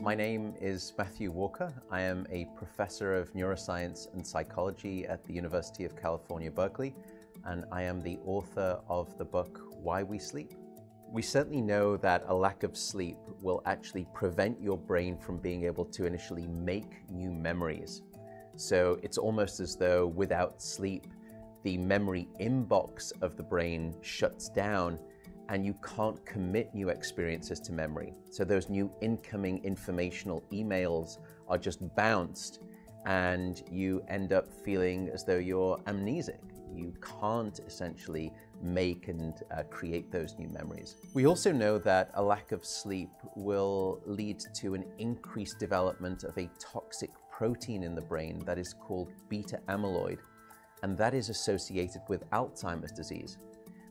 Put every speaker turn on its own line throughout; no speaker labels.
My name is Matthew Walker. I am a professor of neuroscience and psychology at the University of California, Berkeley, and I am the author of the book, Why We Sleep. We certainly know that a lack of sleep will actually prevent your brain from being able to initially make new memories. So it's almost as though without sleep, the memory inbox of the brain shuts down and you can't commit new experiences to memory. So those new incoming informational emails are just bounced and you end up feeling as though you're amnesic. You can't essentially make and create those new memories. We also know that a lack of sleep will lead to an increased development of a toxic protein in the brain that is called beta amyloid, and that is associated with Alzheimer's disease,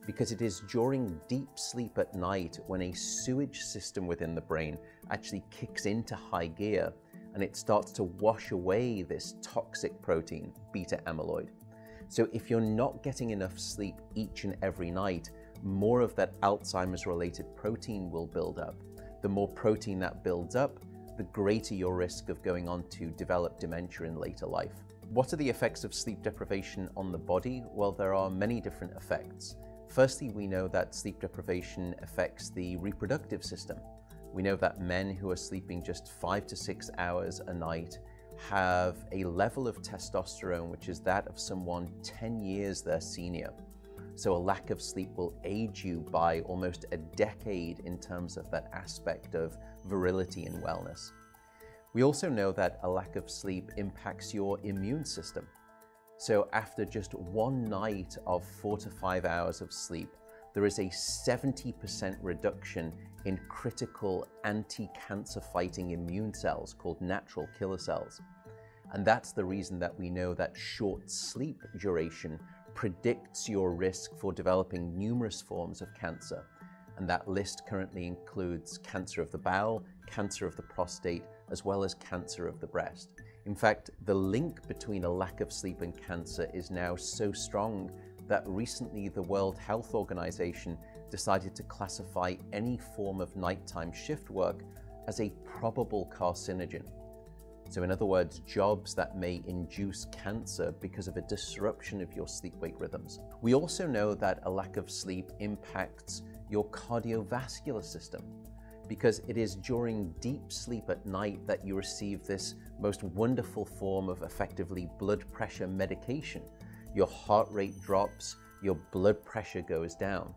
because it is during deep sleep at night when a sewage system within the brain actually kicks into high gear and it starts to wash away this toxic protein, beta amyloid. So if you're not getting enough sleep each and every night, more of that Alzheimer's related protein will build up. The more protein that builds up, the greater your risk of going on to develop dementia in later life. What are the effects of sleep deprivation on the body? Well, there are many different effects. Firstly, we know that sleep deprivation affects the reproductive system. We know that men who are sleeping just 5 to 6 hours a night have a level of testosterone which is that of someone 10 years their senior. So a lack of sleep will age you by almost a decade in terms of that aspect of virility and wellness. We also know that a lack of sleep impacts your immune system. So after just one night of 4 to 5 hours of sleep, there is a 70% reduction in critical anti-cancer fighting immune cells called natural killer cells. And that's the reason that we know that short sleep duration predicts your risk for developing numerous forms of cancer. And that list currently includes cancer of the bowel, cancer of the prostate, as well as cancer of the breast. In fact, the link between a lack of sleep and cancer is now so strong that recently the World Health Organization decided to classify any form of nighttime shift work as a probable carcinogen. So in other words, jobs that may induce cancer because of a disruption of your sleep-wake rhythms. We also know that a lack of sleep impacts your cardiovascular system, because it is during deep sleep at night that you receive this most wonderful form of effectively blood pressure medication. Your heart rate drops, your blood pressure goes down.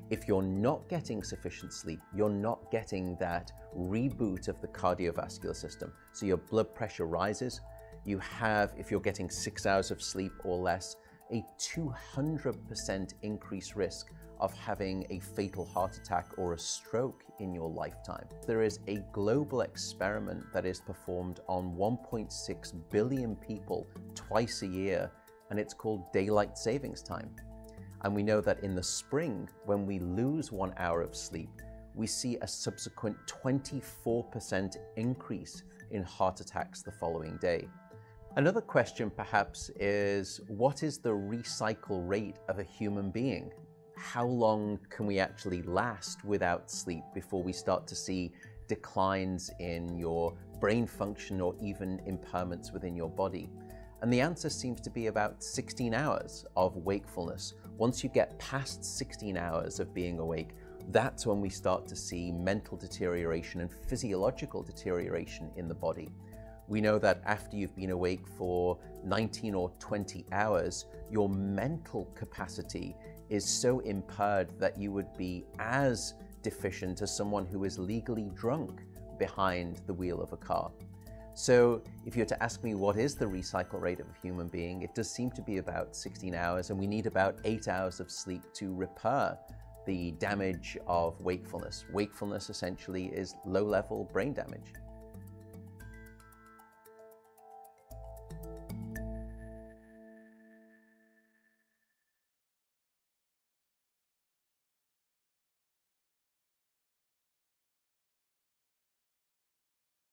If you're not getting sufficient sleep, you're not getting that reboot of the cardiovascular system. So your blood pressure rises. You have, if you're getting 6 hours of sleep or less, a 200% increased risk of having a fatal heart attack or a stroke in your lifetime. There is a global experiment that is performed on 1.6 billion people twice a year, and it's called daylight savings time. And we know that in the spring, when we lose 1 hour of sleep, we see a subsequent 24% increase in heart attacks the following day. Another question perhaps is, what is the recycle rate of a human being? How long can we actually last without sleep before we start to see declines in your brain function or even impairments within your body? And the answer seems to be about 16 hours of wakefulness. Once you get past 16 hours of being awake, that's when we start to see mental deterioration and physiological deterioration in the body. We know that after you've been awake for 19 or 20 hours, your mental capacity is so impaired that you would be as deficient as someone who is legally drunk behind the wheel of a car. So if you were to ask me what is the recycle rate of a human being, it does seem to be about 16 hours, and we need about 8 hours of sleep to repair the damage of wakefulness. Wakefulness essentially is low-level brain damage.